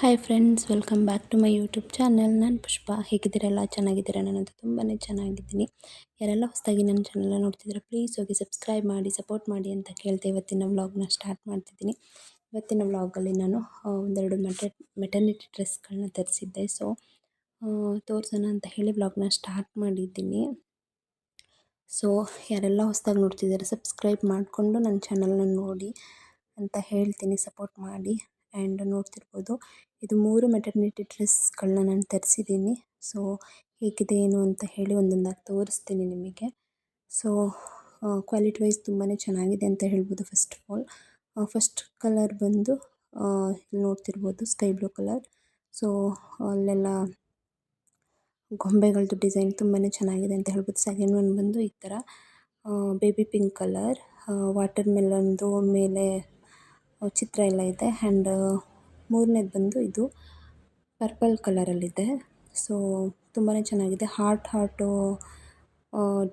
Hi friends, welcome back to my YouTube channel. ನಾನು ಪುಷ್ಪ. ಹೇಗಿದ್ದೀರೆಲ್ಲ? ಚೆನ್ನಾಗಿದ್ದೀರಾ? ನಾನಂತೂ ತುಂಬಾ ಚೆನ್ನಾಗಿದ್ದೀನಿ. ಯಾರೆಲ್ಲ ಹೊಸದಾಗಿ ನನ್ನ ಚಾನಲ್ನ ನೋಡ್ತಿದ್ದೀರಾ, ಪ್ಲೀಸ್ ಹೋಗಿ ಸಬ್ಸ್ಕ್ರೈಬ್ ಮಾಡಿ, ಸಪೋರ್ಟ್ ಮಾಡಿ ಅಂತ ಕೇಳ್ತಾ ಇವತ್ತಿನ ವ್ಲಾಗ್ನ ಸ್ಟಾರ್ಟ್ ಮಾಡ್ತಿದ್ದೀನಿ. ಇವತ್ತಿನ ವ್ಲಾಗಲ್ಲಿ ನಾನು ಒಂದೆರಡು ಮೆಟರ್ನಿಟಿ ಡ್ರೆಸ್ಗಳನ್ನ ತರಿಸಿದ್ದೆ. ಸೊ ತೋರಿಸೋಣ ಅಂತ ಹೇಳಿ ವ್ಲಾಗ್ನ ಸ್ಟಾರ್ಟ್ ಮಾಡಿದ್ದೀನಿ. ಸೊ ಯಾರೆಲ್ಲ ಹೊಸದಾಗಿ ನೋಡ್ತಿದ್ದಾರೆ, ಸಬ್ಸ್ಕ್ರೈಬ್ ಮಾಡಿಕೊಂಡು ನನ್ನ ಚಾನಲ್ನ ನೋಡಿ ಅಂತ ಹೇಳ್ತೀನಿ, ಸಪೋರ್ಟ್ ಮಾಡಿ. ಆ್ಯಂಡ್ ನೋಡ್ತಿರ್ಬೋದು, ಇದು 3 ಮೆಟರ್ನಿಟಿ ಡ್ರೆಸ್ಗಳನ್ನ ನಾನು ತರಿಸಿದ್ದೀನಿ. ಸೊ ಹೇಗಿದೆ ಏನು ಅಂತ ಹೇಳಿ ಒಂದೊಂದಾಗಿ ತೋರಿಸ್ತೀನಿ ನಿಮಗೆ. ಸೊ ಕ್ವಾಲಿಟಿ ವೈಸ್ ತುಂಬಾ ಚೆನ್ನಾಗಿದೆ ಅಂತ ಹೇಳ್ಬೋದು. First of all first colour ಬಂದು ಇಲ್ಲಿ ನೋಡ್ತಿರ್ಬೋದು, ಸ್ಕೈ ಬ್ಲೂ ಕಲರ್. ಸೊ ಅಲ್ಲೆಲ್ಲ ಗೊಂಬೆಗಳದ್ದು ಡಿಸೈನ್ ತುಂಬಾ ಚೆನ್ನಾಗಿದೆ ಅಂತ ಹೇಳ್ಬೋದು. ಸೆಕೆಂಡ್ ಒನ್ ಬಂದು ಈ ಥರ ಬೇಬಿ ಪಿಂಕ್ ಕಲರ್, ವಾಟರ್ ಮೆಲನ್ದು ಮೇಲೆ ಚಿತ್ರ ಎಲ್ಲ ಇದೆ. ಆ್ಯಂಡ್ ಮೂರನೇದು ಬಂದು ಇದು ಪರ್ಪಲ್ ಕಲರಲ್ಲಿದೆ. ಸೊ ತುಂಬಾ ಚೆನ್ನಾಗಿದೆ. ಹಾರ್ಟು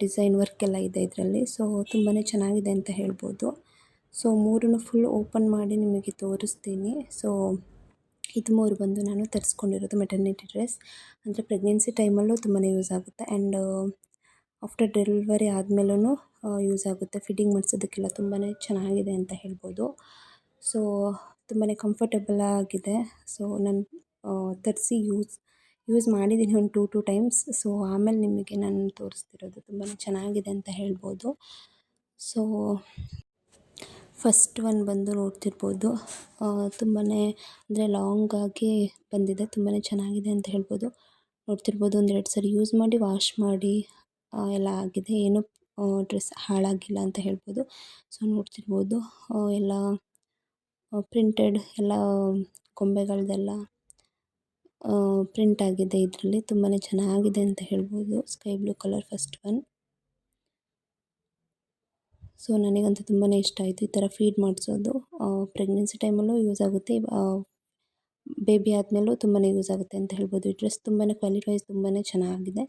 ಡಿಸೈನ್ ವರ್ಕ್ ಎಲ್ಲ ಇದೆ ಇದರಲ್ಲಿ. ಸೊ ತುಂಬಾ ಚೆನ್ನಾಗಿದೆ ಅಂತ ಹೇಳ್ಬೋದು. ಸೊ ಮೂರನ್ನು ಫುಲ್ ಓಪನ್ ಮಾಡಿ ನಿಮಗೆ ತೋರಿಸ್ತೀನಿ. ಸೊ ಇದು 3 ಬಂದು ನಾನು ತರಿಸ್ಕೊಂಡಿರೋದು ಮೆಟರ್ನಿಟಿ ಡ್ರೆಸ್. ಅಂದರೆ ಪ್ರೆಗ್ನೆನ್ಸಿ ಟೈಮಲ್ಲೂ ತುಂಬಾ ಯೂಸ್ ಆಗುತ್ತೆ. ಆ್ಯಂಡ್ ಆಫ್ಟರ್ ಡೆಲಿವರಿ ಆದಮೇಲೂ ಯೂಸ್ ಆಗುತ್ತೆ. ಫಿಟ್ಟಿಂಗ್ ಮಾಡಿಸೋದಕ್ಕೆಲ್ಲ ತುಂಬಾ ಚೆನ್ನಾಗಿದೆ ಅಂತ ಹೇಳ್ಬೋದು. ಸೊ ತುಂಬಾ ಕಂಫರ್ಟಬಲ್ ಆಗಿದೆ. ಸೊ ನಾನು ತರಿಸಿ ಯೂಸ್ ಮಾಡಿದ್ದೀನಿ ಒಂದು 2 ಟೈಮ್ಸ್. ಸೊ ಆಮೇಲೆ ನಿಮಗೆ ನಾನು ತೋರಿಸ್ತಿರೋದು. ತುಂಬಾ ಚೆನ್ನಾಗಿದೆ ಅಂತ ಹೇಳ್ಬೋದು. ಸೊ ಫಸ್ಟ್ ಒನ್ ಬಂದು ನೋಡ್ತಿರ್ಬೋದು, ತುಂಬಾ ಅಂದರೆ ಲಾಂಗಾಗಿ ಬಂದಿದೆ. ತುಂಬಾ ಚೆನ್ನಾಗಿದೆ ಅಂತ ಹೇಳ್ಬೋದು. ನೋಡ್ತಿರ್ಬೋದು, 1-2 ಸರಿ ಯೂಸ್ ಮಾಡಿ ವಾಶ್ ಮಾಡಿ ಎಲ್ಲ ಆಗಿದೆ. ಏನೂ ಡ್ರೆಸ್ ಹಾಳಾಗಿಲ್ಲ ಅಂತ ಹೇಳ್ಬೋದು. ಸೊ ನೋಡ್ತಿರ್ಬೋದು, ಎಲ್ಲ ಪ್ರಿಂಟೆಡ್ ಎಲ್ಲ ಗೊಂಬೆಗಳದ್ದೆಲ್ಲ ಪ್ರಿಂಟ್ ಆಗಿದೆ ಇದರಲ್ಲಿ. ತುಂಬಾ ಚೆನ್ನಾಗಿದೆ ಅಂತ ಹೇಳ್ಬೋದು. Sky blue colour first one. So ನನಗಂತೂ ತುಂಬಾ ಇಷ್ಟ ಆಯಿತು. ಈ ಥರ ಫೀಡ್ ಮಾಡಿಸೋದು ಪ್ರೆಗ್ನೆನ್ಸಿ ಟೈಮಲ್ಲೂ ಯೂಸ್ ಆಗುತ್ತೆ, ಬೇಬಿ ಆದಮೇಲೂ ತುಂಬಾ ಯೂಸ್ ಆಗುತ್ತೆ ಅಂತ ಹೇಳ್ಬೋದು. ಈ ಡ್ರೆಸ್ ತುಂಬಾ ಕ್ವಾಲಿಟಿ ವೈಸ್ ತುಂಬಾ ಚೆನ್ನಾಗಿದೆ,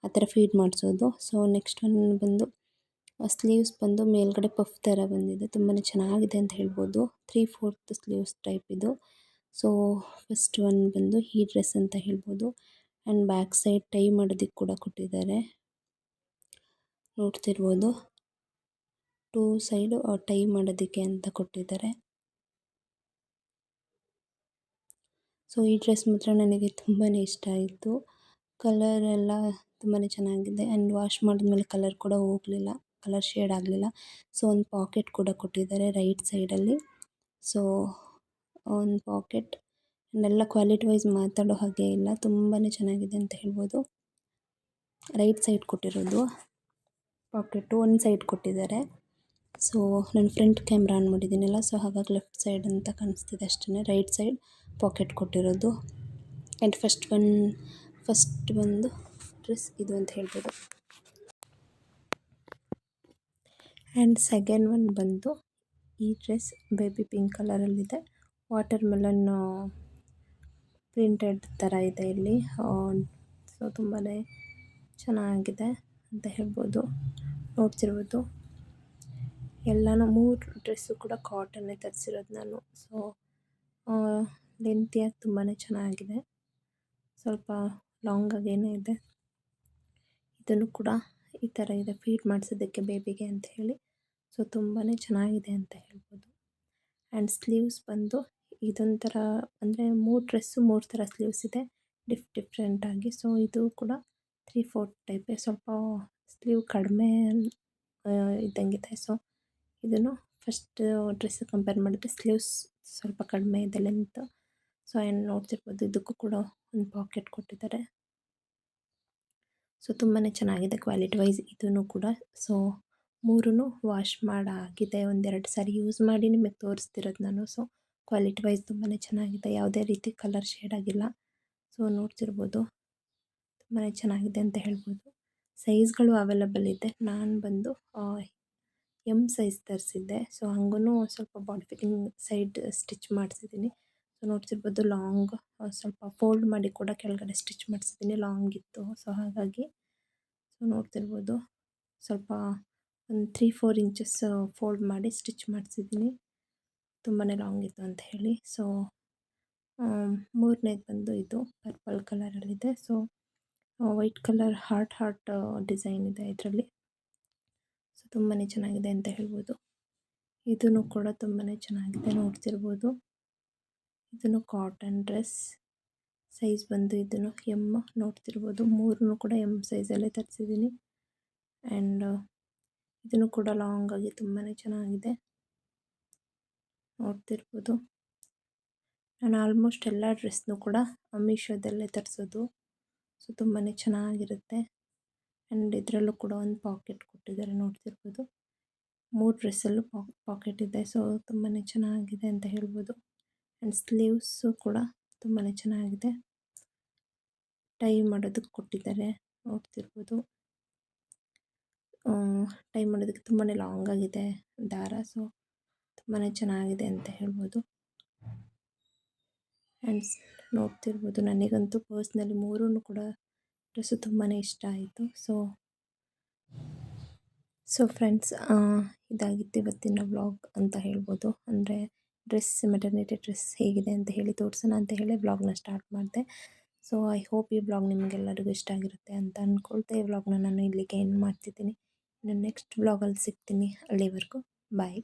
ಆ ಥರ ಫೀಡ್ ಮಾಡಿಸೋದು. ಸೊ ನೆಕ್ಸ್ಟ್ ಒನ್ ಬಂದು ಸ್ಲೀವ್ಸ್ ಬಂದು ಮೇಲ್ಗಡೆ ಪಫ್ ಥರ ಬಂದಿದೆ. ತುಂಬಾ ಚೆನ್ನಾಗಿದೆ ಅಂತ ಹೇಳ್ಬೋದು. 3/4 ಸ್ಲೀವ್ಸ್ ಟೈಪ್ ಇದು. ಸೊ ಫಸ್ಟ್ ಒನ್ ಬಂದು ಈ ಡ್ರೆಸ್ ಅಂತ ಹೇಳ್ಬೋದು. ಆ್ಯಂಡ್ ಬ್ಯಾಕ್ ಸೈಡ್ ಟೈ ಮಾಡೋದಕ್ಕೆ ಕೂಡ ಕೊಟ್ಟಿದ್ದಾರೆ. ನೋಡ್ತಿರ್ಬೋದು, 2 ಸೈಡು ಟೈ ಮಾಡೋದಕ್ಕೆ ಅಂತ ಕೊಟ್ಟಿದ್ದಾರೆ. ಸೊ ಈ ಡ್ರೆಸ್ ಮಾತ್ರ ನನಗೆ ತುಂಬಾ ಇಷ್ಟ ಆಯಿತು. ಕಲರ್ ಎಲ್ಲ ತುಂಬಾ ಚೆನ್ನಾಗಿದೆ. ಆ್ಯಂಡ್ ವಾಶ್ ಮಾಡಿದ್ಮೇಲೆ ಕಲರ್ ಕೂಡ ಹೋಗಲಿಲ್ಲ, ಕಲರ್ ಶೇಡ್ ಆಗಲಿಲ್ಲ. ಸೊ ಒಂದು ಪಾಕೆಟ್ ಕೂಡ ಕೊಟ್ಟಿದ್ದಾರೆ ರೈಟ್ ಸೈಡಲ್ಲಿ. ಸೊ ಒಂದು ಪಾಕೆಟ್ ಎಲ್ಲ ಕ್ವಾಲಿಟಿ ವೈಸ್ ಮಾತಾಡೋ ಹಾಗೆ ಇಲ್ಲ, ತುಂಬಾ ಚೆನ್ನಾಗಿದೆ ಅಂತ ಹೇಳ್ಬೋದು. ರೈಟ್ ಸೈಡ್ ಕೊಟ್ಟಿರೋದು ಪಾಕೆಟು, ಒಂದು ಸೈಡ್ ಕೊಟ್ಟಿದ್ದಾರೆ. ಸೊ ನಾನು ಫ್ರಂಟ್ ಕ್ಯಾಮ್ರಾ ಆನ್ ಮಾಡಿದ್ದೀನಲ್ಲ, ಸೊ ಹಾಗಾಗಿ ಲೆಫ್ಟ್ ಸೈಡ್ ಅಂತ ಕಾಣಿಸ್ತಿದೆ ಅಷ್ಟೇ. ರೈಟ್ ಸೈಡ್ ಪಾಕೆಟ್ ಕೊಟ್ಟಿರೋದು. ಆ್ಯಂಡ್ ಫಸ್ಟ್ ಒಂದು ಡ್ರೆಸ್ ಇದು ಅಂತ ಹೇಳ್ಬೋದು. ಆ್ಯಂಡ್ ಸೆಕೆಂಡ್ ಒನ್ ಬಂದು ಈ ಡ್ರೆಸ್ ಬೇಬಿ ಪಿಂಕ್ ಕಲರಲ್ಲಿದೆ. ವಾಟರ್ ಮೆಲನ್ ಪ್ರಿಂಟೆಡ್ ಥರ ಇದೆ ಇಲ್ಲಿ. ಸೊ ತುಂಬಾ ಚೆನ್ನಾಗಿದೆ ಅಂತ ಹೇಳ್ಬೋದು. ನೋಡ್ತಿರ್ಬೋದು, ಎಲ್ಲನೂ 3 ಡ್ರೆಸ್ಸು ಕೂಡ ಕಾಟನ್ನೇ ತರಿಸಿರೋದು ನಾನು. ಸೊ ಲೆಂತಿಯಾಗಿ ತುಂಬಾ ಚೆನ್ನಾಗಿದೆ, ಸ್ವಲ್ಪ ಲಾಂಗಾಗೇನೇ ಇದೆ. ಇದನ್ನು ಕೂಡ ಈ ಥರ ಇದೆ, ಫೀಡ್ ಮಾಡಿಸೋದಕ್ಕೆ ಬೇಬಿಗೆ ಅಂತ ಹೇಳಿ. ಸೊ ತುಂಬಾ ಚೆನ್ನಾಗಿದೆ ಅಂತ ಹೇಳ್ಬೋದು. ಆ್ಯಂಡ್ ಸ್ಲೀವ್ಸ್ ಬಂದು ಇದೊಂಥರ, ಅಂದರೆ 3 ಡ್ರೆಸ್ಸು 3 ಥರ ಸ್ಲೀವ್ಸ್ ಇದೆ ಡಿಫ್ರೆಂಟಾಗಿ. ಸೊ ಇದು ಕೂಡ 3/4 ಟೈಪೇ, ಸ್ವಲ್ಪ ಸ್ಲೀವ್ ಕಡಿಮೆ ಇದ್ದಂಗಿದೆ. ಸೊ ಇದನ್ನು ಫಸ್ಟ್ ಡ್ರೆಸ್ ಕಂಪೇರ್ ಮಾಡಿದ್ರೆ ಸ್ಲೀವ್ಸ್ ಸ್ವಲ್ಪ ಕಡಿಮೆ ಇದೆ ಲೆಂತ್. ಸೊ ಆ್ಯಂಡ್ ನೋಡ್ತಿರ್ಬೋದು, ಇದಕ್ಕೂ ಕೂಡ ಒಂದು ಪಾಕೆಟ್ ಕೊಟ್ಟಿದ್ದಾರೆ. ಸೊ ತುಂಬಾ ಚೆನ್ನಾಗಿದೆ ಕ್ವಾಲಿಟಿ ವೈಸ್ ಇದೂ ಕೂಡ. ಸೊ 3 ವಾಶ್ ಮಾಡಾಗಿದೆ, 1-2 ಸಾರಿ ಯೂಸ್ ಮಾಡಿ ನಿಮಗೆ ತೋರಿಸ್ತಿರೋದು ನಾನು. ಸೊ ಕ್ವಾಲಿಟಿ ವೈಸ್ ತುಂಬಾ ಚೆನ್ನಾಗಿದೆ, ಯಾವುದೇ ರೀತಿ ಕಲರ್ ಶೇಡ್ ಆಗಿಲ್ಲ. ಸೊ ನೋಡ್ತಿರ್ಬೋದು, ತುಂಬಾ ಚೆನ್ನಾಗಿದೆ ಅಂತ ಹೇಳ್ಬೋದು. ಸೈಜ್ಗಳು ಅವೈಲಬಲ್ ಇದೆ. ನಾನು ಬಂದು ಎಮ್ ಸೈಜ್ ತರಿಸಿದ್ದೆ. ಸೊ ಹಂಗೂ ಸ್ವಲ್ಪ ಬಾಡಿ ಫಿಟ್ಟಿಂಗ್ ಸೈಡ್ ಸ್ಟಿಚ್ ಮಾಡಿಸಿದ್ದೀನಿ. ಸೊ ನೋಡ್ತಿರ್ಬೋದು, ಲಾಂಗ್ ಸ್ವಲ್ಪ ಫೋಲ್ಡ್ ಮಾಡಿ ಕೂಡ ಕೆಳಗಡೆ ಸ್ಟಿಚ್ ಮಾಡಿಸಿದ್ದೀನಿ, ಲಾಂಗ್ ಇತ್ತು. ಸೊ ಹಾಗಾಗಿ ಸೊ ನೋಡ್ತಿರ್ಬೋದು, ಸ್ವಲ್ಪ ಒಂದು 3-4 ಇಂಚಸ್ ಫೋಲ್ಡ್ ಮಾಡಿ ಸ್ಟಿಚ್ ಮಾಡಿಸಿದ್ದೀನಿ, ತುಂಬಾ ಲಾಂಗ್ ಇತ್ತು ಅಂತ ಹೇಳಿ. ಸೊ ಮೂರನೇದು ಬಂದು ಇದು ಪರ್ಪಲ್ ಕಲರಲ್ಲಿದೆ. So white colour heart design ಇದೆ ಇದರಲ್ಲಿ. ಸೊ ತುಂಬಾ ಚೆನ್ನಾಗಿದೆ ಅಂತ ಹೇಳ್ಬೋದು. ಇದೂ ಕೂಡ ತುಂಬಾ ಚೆನ್ನಾಗಿದೆ, ನೋಡ್ತಿರ್ಬೋದು. ಇದನ್ನು ಕಾಟನ್ ಡ್ರೆಸ್, ಸೈಜ್ ಬಂದು ಇದನ್ನು ಎಮ್ ನೋಡ್ತಿರ್ಬೋದು. ಮೂರನ್ನು ಕೂಡ ಎಮ್ ಸೈಜಲ್ಲೇ ತರಿಸಿದ್ದೀನಿ. ಆ್ಯಂಡ್ ಇದನ್ನು ಕೂಡ ಲಾಂಗ್ ಆಗಿ ತುಂಬಾ ಚೆನ್ನಾಗಿದೆ, ನೋಡ್ತಿರ್ಬೋದು. ನಾನು ಆಲ್ಮೋಸ್ಟ್ ಎಲ್ಲ ಡ್ರೆಸ್ನೂ ಕೂಡ ಮೀಶೋದಲ್ಲೇ ತರಿಸೋದು. ಸೊ ತುಂಬಾ ಚೆನ್ನಾಗಿರುತ್ತೆ. ಆ್ಯಂಡ್ ಇದರಲ್ಲೂ ಕೂಡ ಒಂದು ಪಾಕೆಟ್ ಕೊಟ್ಟಿದ್ದಾರೆ, ನೋಡ್ತಿರ್ಬೋದು. 3 ಡ್ರೆಸ್ಸಲ್ಲೂ ಪಾಕೆಟ್ ಇದೆ. ಸೊ ತುಂಬಾ ಚೆನ್ನಾಗಿದೆ ಅಂತ ಹೇಳ್ಬೋದು. ಆ್ಯಂಡ್ ಸ್ಲೀವ್ಸು ಕೂಡ ತುಂಬಾ ಚೆನ್ನಾಗಿದೆ. ಟೈ ಮಾಡೋದಕ್ಕೆ ಕೊಟ್ಟಿದ್ದಾರೆ, ನೋಡ್ತಿರ್ಬೋದು. ಟೈ ಮಾಡೋದಕ್ಕೆ ತುಂಬಾ ಲಾಂಗ್ ಆಗಿದೆ ದಾರ. ಸೊ ತುಂಬಾ ಚೆನ್ನಾಗಿದೆ ಅಂತ ಹೇಳ್ಬೋದು. ಆ್ಯಂಡ್ ನೋಡ್ತಿರ್ಬೋದು, ನನಗಂತೂ ಪರ್ಸ್ನಲಿ ಮೂರೂ ಕೂಡ ಡ್ರೆಸ್ಸು ತುಂಬಾ ಇಷ್ಟ ಆಯಿತು. ಸೊ ಫ್ರೆಂಡ್ಸ್, ಇದಾಗಿತ್ತು ಇವತ್ತಿನ ವ್ಲಾಗ್ ಅಂತ ಹೇಳ್ಬೋದು. ಅಂದರೆ ಮೆಟರ್ನಿಟಿ ಡ್ರೆಸ್ ಹೇಗಿದೆ ಅಂತ ಹೇಳಿ ತೋರಿಸೋಣ ಅಂತ ಹೇಳಿ ವ್ಲಾಗ್ನ ಸ್ಟಾರ್ಟ್ ಮಾಡಿದೆ. ಸೊ ಐ ಹೋಪ್ ಈ ವ್ಲಾಗ್ ನಿಮಗೆಲ್ಲರಿಗೂ ಇಷ್ಟ ಆಗಿರುತ್ತೆ ಅಂತ ಅಂದ್ಕೊಳ್ತಾ ಈ ವ್ಲಾಗ್ನ ನಾನು ಇಲ್ಲಿಗೆ ಎಂಡ್ ಮಾಡ್ತಿದ್ದೀನಿ. ಇನ್ನು ನೆಕ್ಸ್ಟ್ ವ್ಲಾಗಲ್ಲಿ ಸಿಗ್ತೀನಿ. ಅಲ್ಲಿವರೆಗೂ ಬಾಯ್.